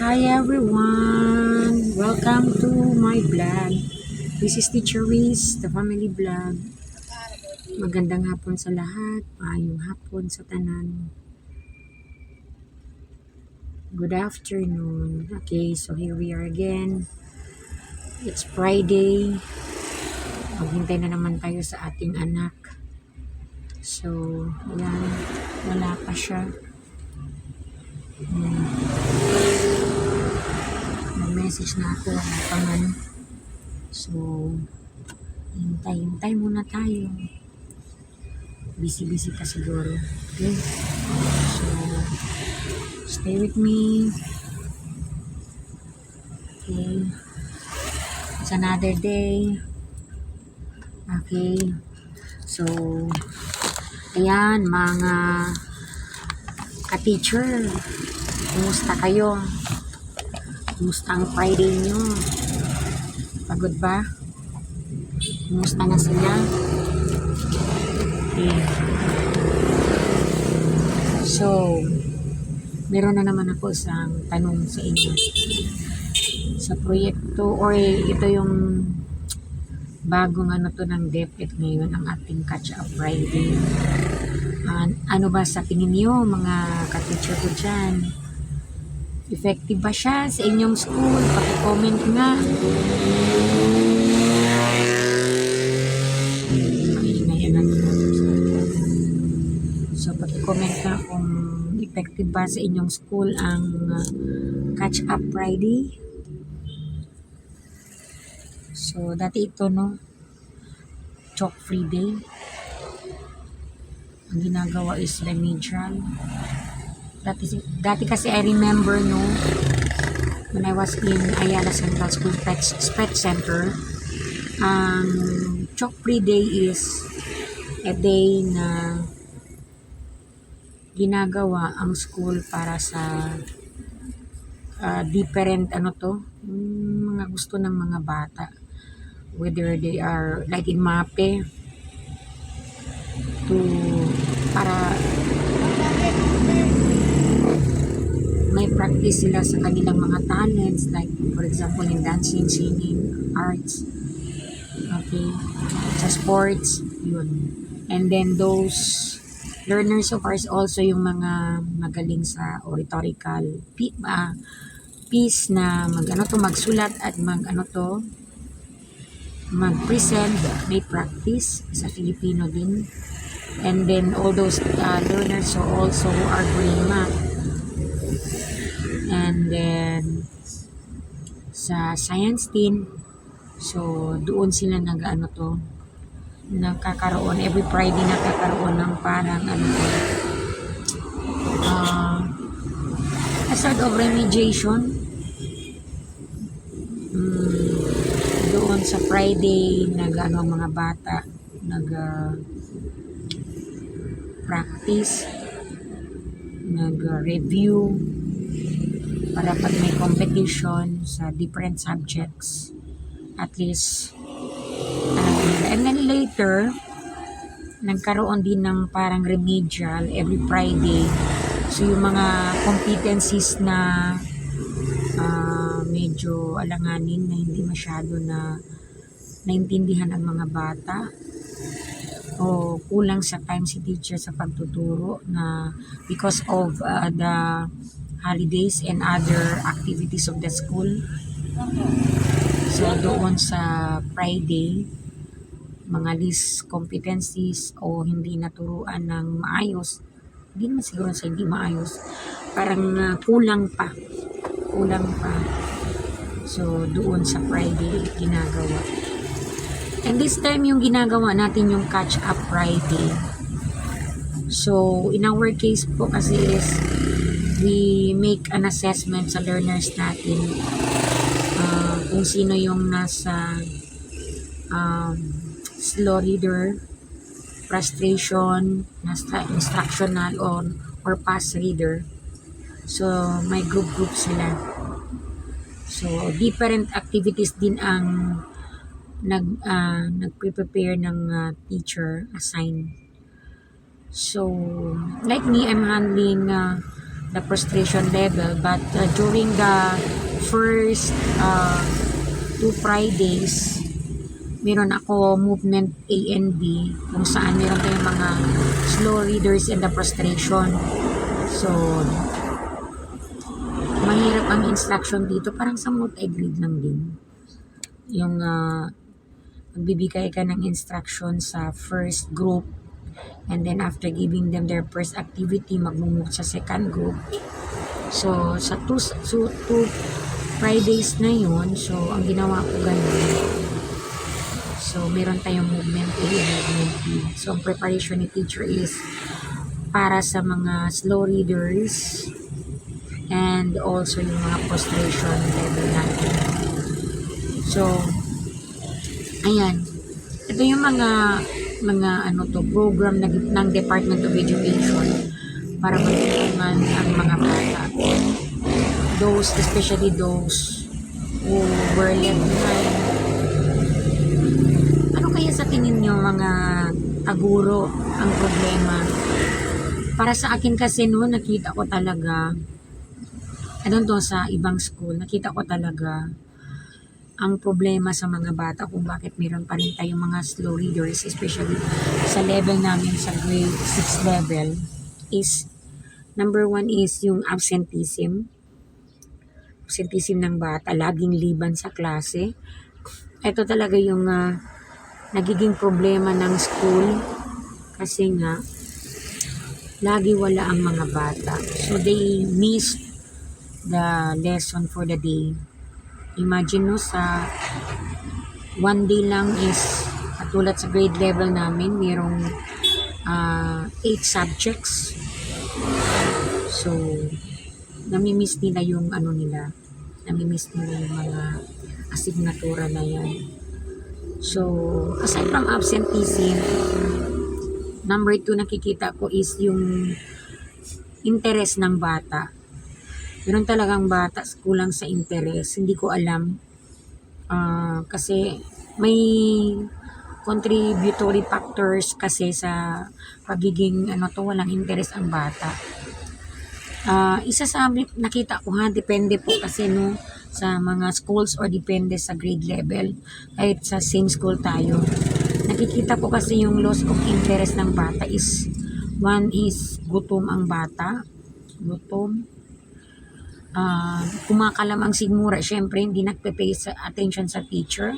Hi everyone! Welcome to my vlog. This is Teacher Riz, the family vlog. Magandang hapon sa lahat. Maayong hapon sa tanan. Good afternoon. Okay, so here we are again. It's Friday. Maghintay na naman tayo sa ating anak. So, yan. Wala pa siya. Nag-message na ako. Ano. So, hintay muna tayo. Busy pa siguro. Okay? So, stay with me. Okay. It's another day. Okay. So, ayan, mga ka-teacher. Kumusta kayo? Kumusta ang Friday nyo? Pagod ba? Kumusta na sila? Okay. So, meron na naman ako isang tanong sa inyo. Sa proyekto, or ito yung bagong ng DepEd ngayon, ang ating Catch Up Friday. Ano ba sa tingin niyo, mga ka-teacher ko dyan? Effective ba siya sa inyong school? Paki-comment nga. So, paki-comment nga kung effective ba sa inyong school ang Catch Up Friday. So, dati ito, no? Chalk-free day. Ang ginagawa is remedial. Dati kasi I remember, no, when I was in Ayala Central School Pet Center, chalk-free day is a day na ginagawa ang school para sa different mga gusto ng mga bata, whether they are like in MAPE, para may practice sila sa kanilang mga talents, like for example in dancing, singing, arts, okay, sa sports, yun. And then those learners of ours also yung mga magaling sa oratorical piece na magsulat at mag-present, may practice sa Filipino din. And then all those learners also are doing math. And then sa science din, so doon sila nakakaroon every Friday, nakakaroon ng parang a sort of remediation doon sa Friday. Ang mga bata practice, review para pag may competition sa different subjects, at least and then later nagkaroon din ng parang remedial every Friday. So yung mga competencies na medyo alanganin, na hindi masyado na naintindihan ang mga bata, o kulang sa time si teacher sa pagtuturo, na because of the holidays and other activities of the school. So doon sa Friday, mga least competencies o hindi naturuan ng maayos, hindi naman siguro sa hindi maayos, parang kulang pa. So doon sa Friday ginagawa. And this time yung ginagawa natin yung Catch Up Friday. So in our case po kasi is we make an assessment sa learners natin, kung sino yung nasa slow reader, frustration, instructional, or fast reader. So may group sila. So different activities din ang nagpe-prepare ng teacher assign. So like me, I'm handling the frustration level. But during the first 2 Fridays, meron ako movement A and B kung saan meron tayong mga slow readers and the frustration. So, mahirap ang instruction dito. Parang sa multi-grade lang din. Yung magbibigay ka ng instruction sa first group, and then after giving them their first activity, mag-move sa second group. So, sa 2 Fridays na yun, so ang ginawa ko ganun. So, meron tayong movement A and movement B. So, ang preparation ni teacher is para sa mga slow readers and also yung mga frustration level natin. So, ayan. Ito yung mga program ng Department of Education para matulungan ang mga bata. Especially those who were left behind. Ano kaya sa tingin nyo mga taguro ang problema? Para sa akin kasi noon, nakita ko talaga, sa ibang school, nakita ko talaga ang problema sa mga bata kung bakit meron pa rin tayong mga slow readers, especially sa level namin sa grade 6 level, is number 1 is yung absenteeism ng bata, laging liban sa klase. Ito talaga yung nagiging problema ng school kasi nga lagi wala ang mga bata. So they missed the lesson for the day. Imagine sa 1 day lang is katulad sa grade level namin, mayroong 8 subjects. So, namimiss nila yung namimiss nila yung mga asignatura na yan. So, aside from absenteeism, number 2 nakikita ko is yung interest ng bata. Meron talagang bata kulang sa interest. Hindi ko alam. Kasi may contributory factors kasi sa pagiging walang interest ang bata. Isa sa nakita ko depende po kasi sa mga schools or depende sa grade level. Kahit sa same school tayo. Nakikita ko kasi yung loss of interest ng bata is, 1 is gutom ang bata. Gutom. Kumakalam ang sigmura. Syempre, hindi nagpe-pay attention sa teacher.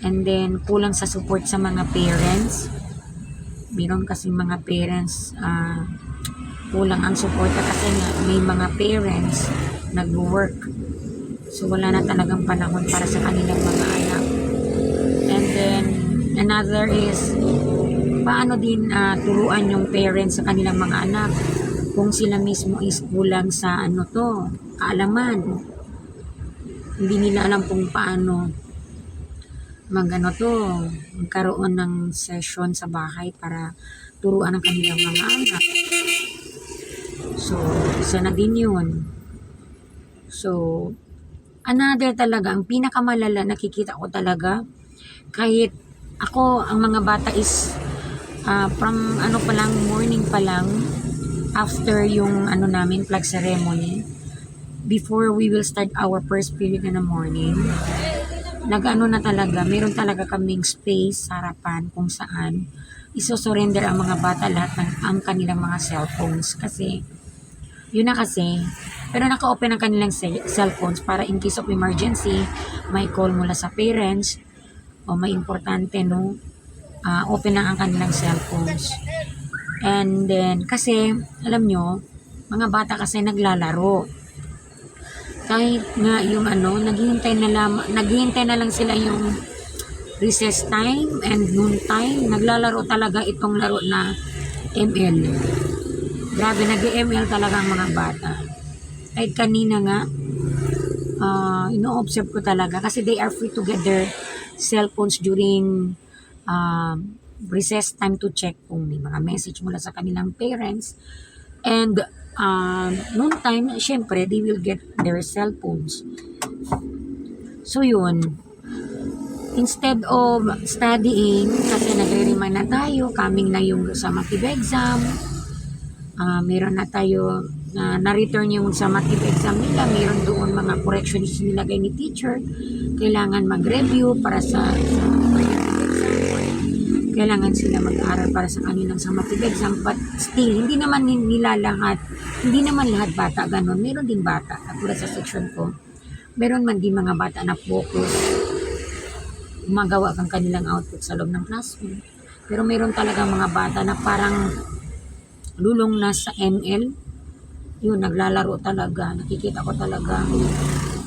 And then, kulang sa support sa mga parents. Meron kasi mga parents, kulang ang support kasi nga may mga parents nag-work. So, wala na talagang panahon para sa kanilang mga anak. And then, another is, paano din turuan yung parents sa kanilang mga anak kung sila mismo is kulang sa kaalaman. Hindi nila alam kung paano magkaroon ng session sa bahay para turuan ang kanilang mga anak. So, isa na din yun. So, another talaga, ang pinakamalala nakikita ko talaga, kahit ako, ang mga bata is from pa lang, morning pa lang, after yung namin, flag ceremony, before we will start our first period in the morning, na talaga, meron talaga kaming space sa harapan kung saan isosurrender ang mga bata lahat ang kanilang mga cellphones kasi yun na kasi, pero naka-open ang kanilang cellphones para in case of emergency, may call mula sa parents o may importante open lang ang kanilang cellphones. And then, kasi, alam nyo, mga bata kasi naglalaro. Kahit nga yung naghihintay na lang sila yung recess time and noon time, naglalaro talaga itong laro na ML. Grabe, nag-ML talaga ang mga bata. Kahit kanina nga, ino-observe ko talaga kasi they are free to get their cellphones during recess time to check kung may mga message mula sa kanilang parents. And noon time, syempre, they will get their cellphones. So yun, instead of studying, kasi nagre-remind na tayo, coming na yung summative exam, meron na tayo na-return yung summative exam nila, mayroon doon mga corrections nilagay ni teacher, kailangan mag-review para sa summative exam, kailangan sila mag-aral para sa kanilang summative exam, but still, hindi naman lahat bata ganun, meron din bata, katulad sa section ko, meron man din mga bata na focus, magawa kang kanilang output sa loob ng classroom, pero meron talaga mga bata na parang lulong na sa ML, yun, naglalaro talaga. Nakikita ko talaga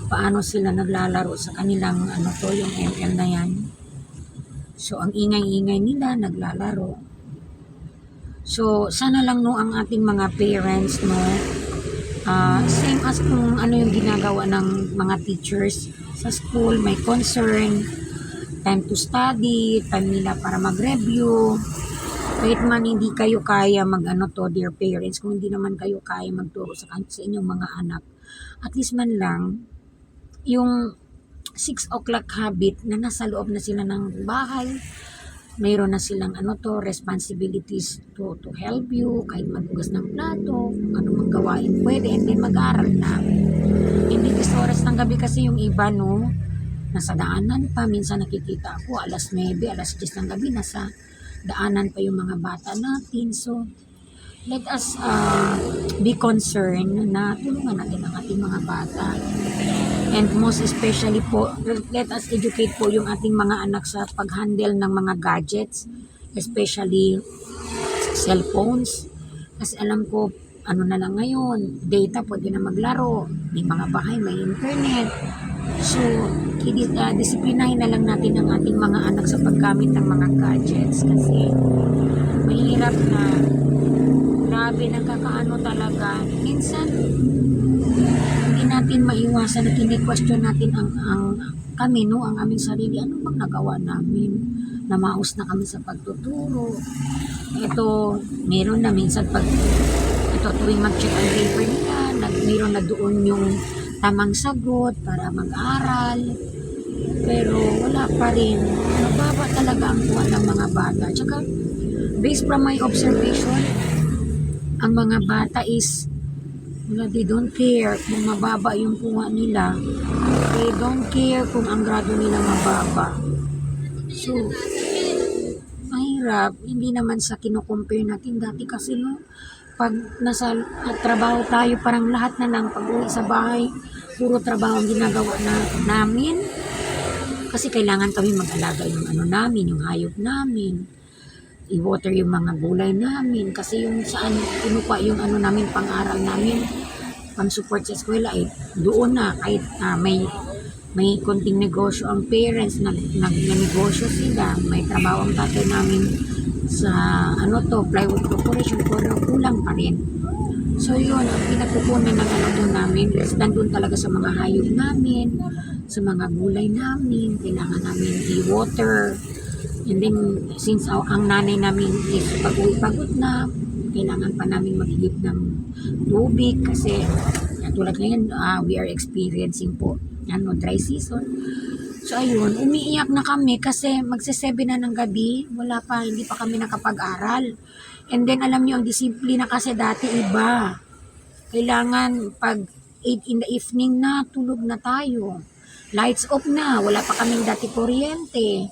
paano sila naglalaro sa kanilang yung ML na yan. So, ang ingay-ingay nila, naglalaro. So, sana lang no, ang ating mga parents, no, same as kung ano yung ginagawa ng mga teachers sa school, may concern, time to study, time nila para mag-review. Kahit man hindi kayo kaya dear parents, kung hindi naman kayo kaya magturo sa inyong mga anak, at least man lang, yung 6 o'clock habit na nasa loob na sila ng bahay, mayroon na silang responsibilities to help you, kahit maghugas ng plato, ano mang gawain pwede, and then mag-aral na. Hindi sa oras ng gabi kasi yung iba, no, nasa daanan pa, minsan nakikita ako, alas 9, alas 10 ng gabi, nasa daanan pa yung mga bata natin. So, let us be concerned na tulungan natin ang ating mga bata. And most especially po, let us educate po yung ating mga anak sa pag-handle ng mga gadgets, especially cellphones. Kasi alam ko, na lang ngayon, data, pwede na maglaro, may mga bahay, may internet. So, disiplinahin na lang natin ang ating mga anak sa paggamit ng mga gadgets kasi mahirap na, grabe, nagkakaano talaga. Minsan, hindi natin maiwasan at question natin ang aming sarili, ano bang nagawa namin? Namaos na kami sa pagtuturo. Ito, meron na minsan tuwing mag-check ang paper nila, meron na doon yung tamang sagot para mag-aral, pero wala pa rin, mababa talaga ang kuha ng mga bata. Tsaka based from my observation, ang mga bata is they don't care kung mababa yung kuha nila, they don't care kung ang grado nila mababa. So mahirap, hindi naman sa kinukompare natin dati kasi, no, pag nasa trabaho tayo, parang lahat na lang pag uwi sa bahay, puro trabaho ang ginagawa namin. Kasi kailangan kami mag-alaga yung namin, yung hayop namin. I-water yung mga gulay namin. Kasi yung saan kinukuha yung namin, pang-aral namin, pang-support sa eskwela, doon na. Kahit may konting negosyo ang parents, nag-negosyo sila. May trabaho ang tatay namin sa plywood corporation, pero kulang pa rin. So yun, ang pinagkukunan ng namin is nandun talaga sa mga hayop namin, sa mga gulay namin, kailangan namin i-water. And then, since ang nanay namin is pagod na, kailangan pa namin mag-igip ng tubig kasi tulad ngayon, we are experiencing po dry season. So ayun, umiiyak na kami kasi magse-7 na ng gabi, hindi pa kami nakapag-aral. And then alam niyo, ang disiplina kasi dati iba. Kailangan pag 8 in the evening na, tulog na tayo. Lights off na, wala pa kaming dati kuryente.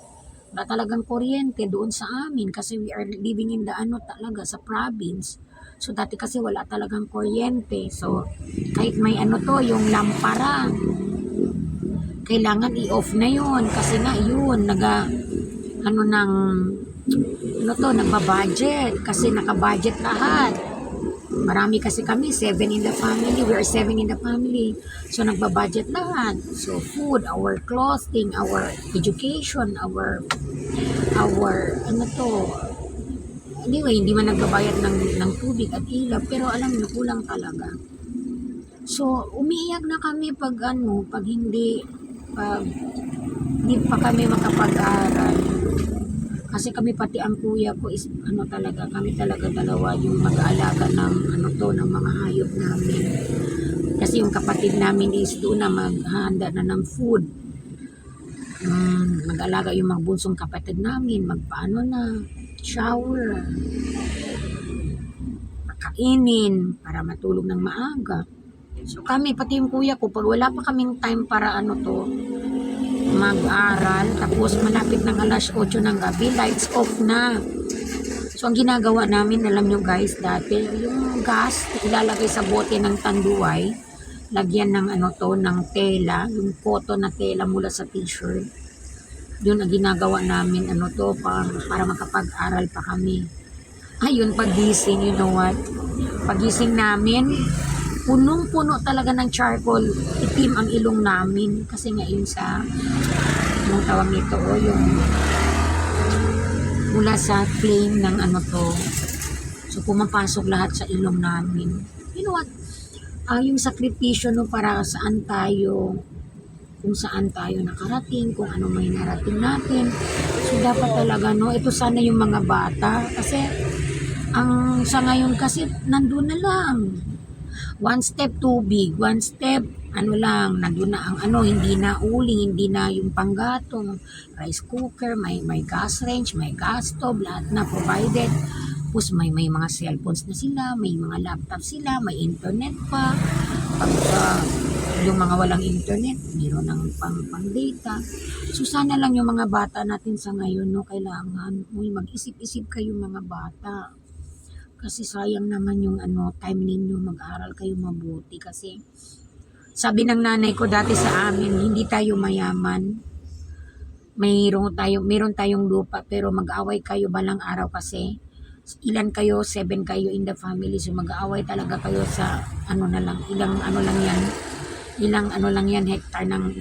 Wala talagang kuryente doon sa amin kasi we are living in the talaga sa province. So dati kasi wala talagang kuryente. So kahit may yung lampara, kailangan i-off na yun kasi nga yun nagbabudget kasi naka-budget lahat. Marami kasi kami, 7 in the family, we are 7 in the family, so nagbabudget lahat. So food, our clothing, our education, our anyway, hindi man nagbabayad ng tubig at ilaw, pero alam niyo, kulang talaga. So umiiyak na kami pag hindi pa kami makapag-aral. Kasi kami pati ang kuya ko is kami talaga dalawa yung mag-aalaga ng ng mga hayop namin. Kasi yung kapatid namin is doon na maghahanda na ng food. Mag-alaga yung mga bunsong kapatid namin, shower, kainin para matulog ng maaga. So kami, pati yung kuya ko, pag wala pa kaming time para mag-aral, tapos malapit ng alas 8 ng gabi, lights off na. So ang ginagawa namin, alam nyo guys, dati yung gas ilalagay sa bote ng tanduay, lagyan ng ng tela, yung cotton na tela mula sa t-shirt. Yun ang ginagawa namin para makapag-aral pa kami. Ayun, pagising, you know what? Pagising namin, punong-puno talaga ng charcoal, itim ang ilong namin kasi nga yun sa yung tawag nito yung mula sa flame ng so pumapasok lahat sa ilong namin. You know what? Yung sakripisyo para saan tayo, kung saan tayo nakarating, kung ano may narating natin. So dapat talaga ito sana yung mga bata kasi ang sa ngayon kasi nandun na lang. One step too big, one step nandun na ang hindi na uling, hindi na yung panggatong, rice cooker, may gas range, may gas stove, lahat na provided. Tapos may mga cellphones na sila, may mga laptop sila, may internet pa. Pag yung mga walang internet, mayroon ng pang data. So sana lang yung mga bata natin sa ngayon, kailangan mag-isip-isip kayo mga bata. Kasi sayang naman yung time ninyo, mag-aral kayo mabuti. Kasi sabi ng nanay ko dati sa amin, hindi tayo mayaman. Mayroon tayong lupa, pero mag-away kayo balang araw kasi ilan kayo, 7 kayo in the family, so mag-aaway talaga kayo sa ilang lang yan hektar ng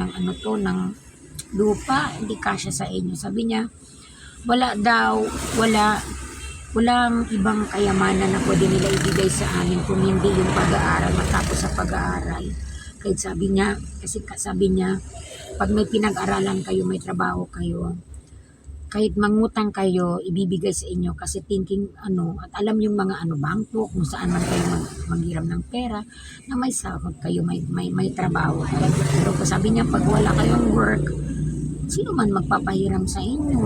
lupa, hindi kasya sa inyo. Sabi niya, walang ibang kayamanan na pwede nila ibigay sa amin kung hindi yung pag-aaral, matapos sa pag-aaral. Sabi niya, pag may pinag-aralan kayo, may trabaho kayo, kahit mangutang kayo, ibibigay sa inyo kasi thinking at alam yung mga bangko kung saan man kayo manghiram ng pera na may sahod kayo, may trabaho kayo. Pero sabi niya, pag wala kayong work, sino man magpapahiram sa inyo?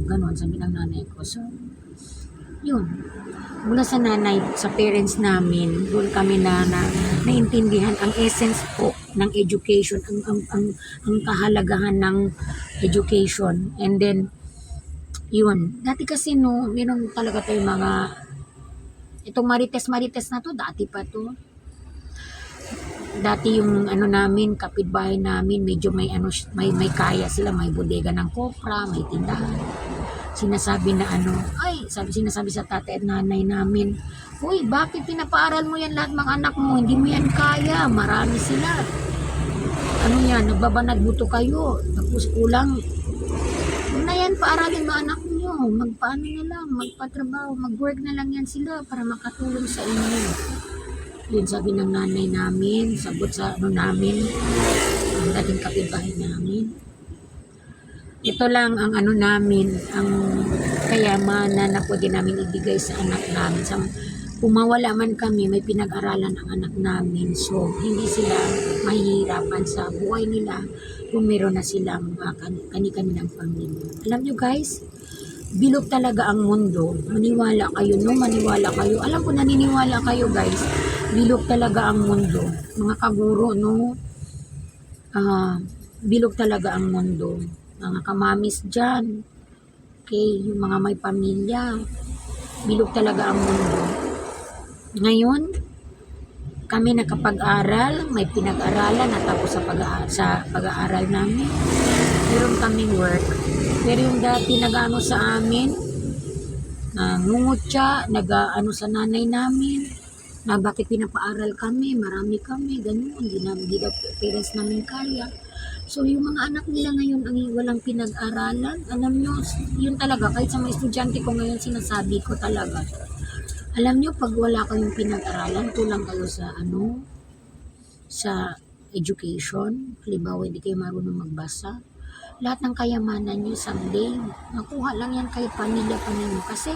Ganon, sabi ng nanay ko. So, yun. Mula sa nanay, sa parents namin, doon kami na naintindihan ang essence po ng education, ang kahalagahan ng education. And then, yun. Dati kasi meron talaga tayong itong marites na to, dati pa to. Dati yung namin, kapitbahay namin, medyo may kaya sila, may bodega ng kopra, may tindahan. Sinasabi sa tatay at nanay namin, uy, bakit pinapaaral mo yan lahat mga anak mo? Hindi mo yan kaya, marami sila. Nagbabanag buto kayo, tapos kulang. Na yan, paaralin mga anak nyo, magpaano na lang, magpatrabaho, mag-work na lang yan sila para makatulong sa inyo. Yun sabi ng nanay namin, sagot sa namin, ang dating kapitbahay namin. Ito lang ang namin, ang kayamanan na pwede namin ibigay sa anak namin. Kung mawala man kami, may pinag-aralan ang anak namin. So, hindi sila mahihirapan sa buhay nila kung meron na silang kani-kanilang pamilya. Alam nyo guys, bilog talaga ang mundo. Maniwala kayo, maniwala kayo. Alam ko naniniwala kayo guys, bilog talaga ang mundo. Mga kaguro, bilog talaga ang mundo. Mga kamamis dyan, okay, yung mga may pamilya, bilog talaga ang mundo. Ngayon, kami nakapag-aral, may pinag-aralan, natapos sa pag-aaral namin, meron kaming work. Pero yung dati nag-ano sa amin, nangungutya, nag-ano sa nanay namin, na bakit pinapaaral kami, marami kami, ganun, hindi daw parents namin kaya. So, yung mga anak nila ngayon ang walang pinag-aralan, alam nyo, yun talaga, kahit sa mga estudyante ko ngayon, sinasabi ko talaga. Alam nyo, pag wala kayong pinag-aralan, kulang kayo sa education, halimbawa, hindi kayo marunong magbasa, lahat ng kayamanan nyo someday, nakuha lang yan kay pamilya ninyo. Kasi,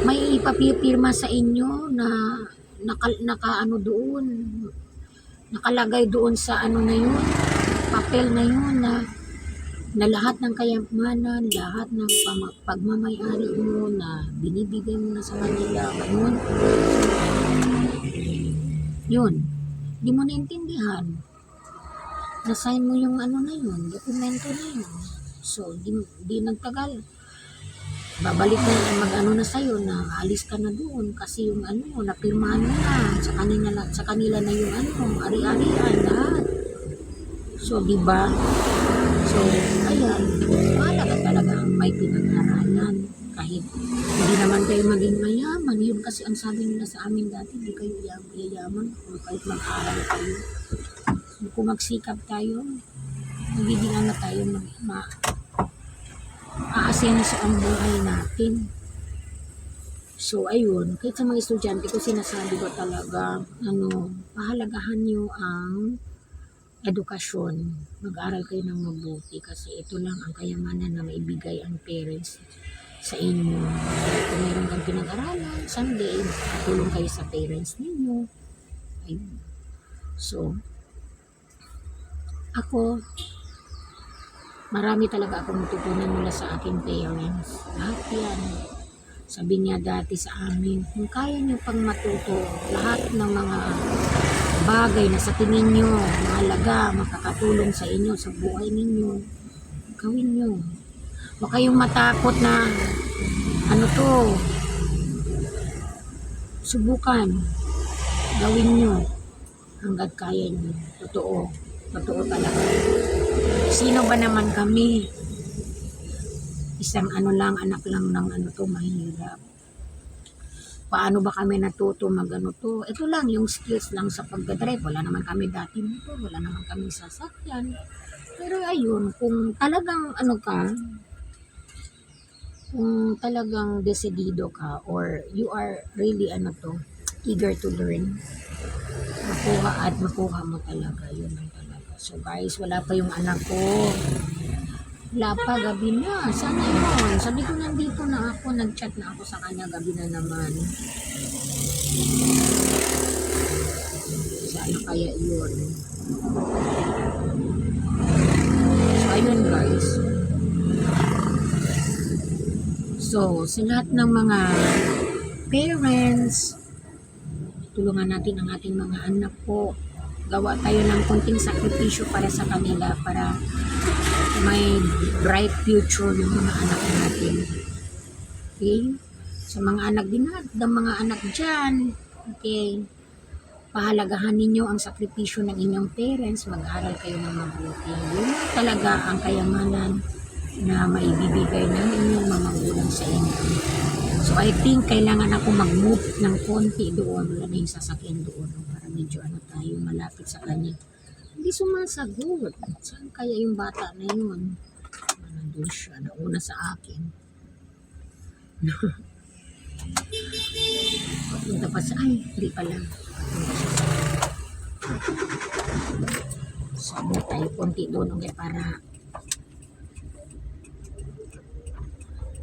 may ipapirma sa inyo na nakalagay doon sa na yun, papel na yun na na lahat ng kayamanan, lahat ng pagmamayari mo na binibigay mo na sa kanila ngayon, yun, di mo naintindihan. Na-sign mo yung ano na yun, dokumento na yun. So, di nagtagal. Babalik na mag-ano na sa'yo na alis ka na doon kasi yung ano, napirmahan mo na sa kanila na yung ano, ari-arian lahat. So, di ba? So, ayan, mahalaga talaga ang may pinag-aralan. Kahit hindi naman kayo maging mayaman, yun kasi ang sabi nila sa amin dati, hindi kayo yayaman kung kahit mag-aral kayo. So, kung magsikap tayo, magiging ano tayo, aasenso ang buhay natin. So, ayun, kahit sa mga estudyante ko, sinasabi ko talaga, pahalagahan nyo ang edukasyon. Mag-aral kayo ng mabuti kasi ito lang ang kayamanan na maibigay ang parents sa inyo. Kung meron kang pinag-aralan, someday, katulong kayo sa parents ninyo. Ayun. So, ako, marami talaga akong natutunan mula sa aking parents. Lahat yan. Sabi niya dati sa amin, kung kaya niyo pang matuto lahat ng mga bagay na sa tingin nyo mahalaga, makakatulong sa inyo, sa buhay ninyo, gawin nyo. Huwag kayong matakot na subukan. Gawin nyo hanggat kaya nyo. Totoo talaga. Sino ba naman kami? Isang anak lang ng mahirap. Paano ba kami natuto ito lang, yung skills lang sa pagdadrive. Wala naman kami dati motor, wala naman kami sasakyan. Pero ayun, kung talagang kung talagang desidido ka or you are really eager to learn, makuha mo talaga, yun ang talaga. So guys, wala pa yung anak ko. Wala pa, gabi na. Sana yun. Sabi ko nandito na ako, nag-chat na ako sa kanya, gabi na naman. Sana kaya yun. So, ayun guys. So, sa lahat ng mga parents, tulungan natin ang ating mga anak po. Gawa tayo ng konting sakripisyo para sa kanila, para may bright future yung mga anak natin. Okay? Sa mga anak din natin, mga anak dyan, okay, pahalagahan ninyo ang sakripisyo ng inyong parents, mag-aral kayo ng mabuti. Yun talaga ang kayamanan na maibibigay ng inyong magulang sa inyo. So I think kailangan ako mag-move ng konti doon, wala na yung sasakyan doon, para medyo tayo malapit sa kanya. Hindi sumasagot. Saan kaya yung bata na yun? Nandun siya, nauna sa akin. Punta pa sa, hindi pala. So, tayo konti doon, okay, para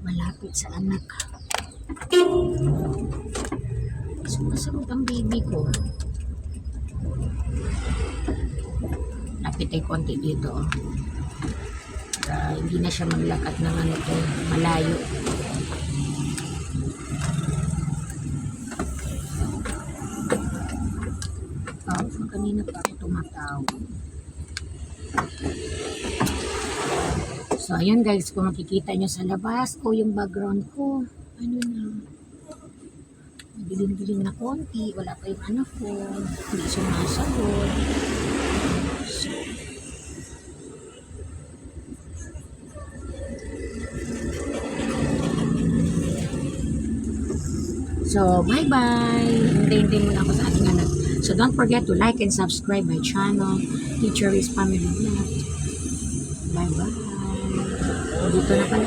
malapit sa anak. Sumasagot ang baby ko. Lapit ay konti dito. Para hindi na siya maglakad ng malayo. Kanina pa ako tumatawag. So, ayun guys, kung makikita nyo sa labas ko, yung background ko, dilim-dilim na konti, wala pa yung anak ko, hindi sumasagot. So, bye-bye! Hintayin muna ako sa ating anak. So, don't forget to like and subscribe my channel, Teacher Riz Family Vlog. Bye-bye! Dito na pala.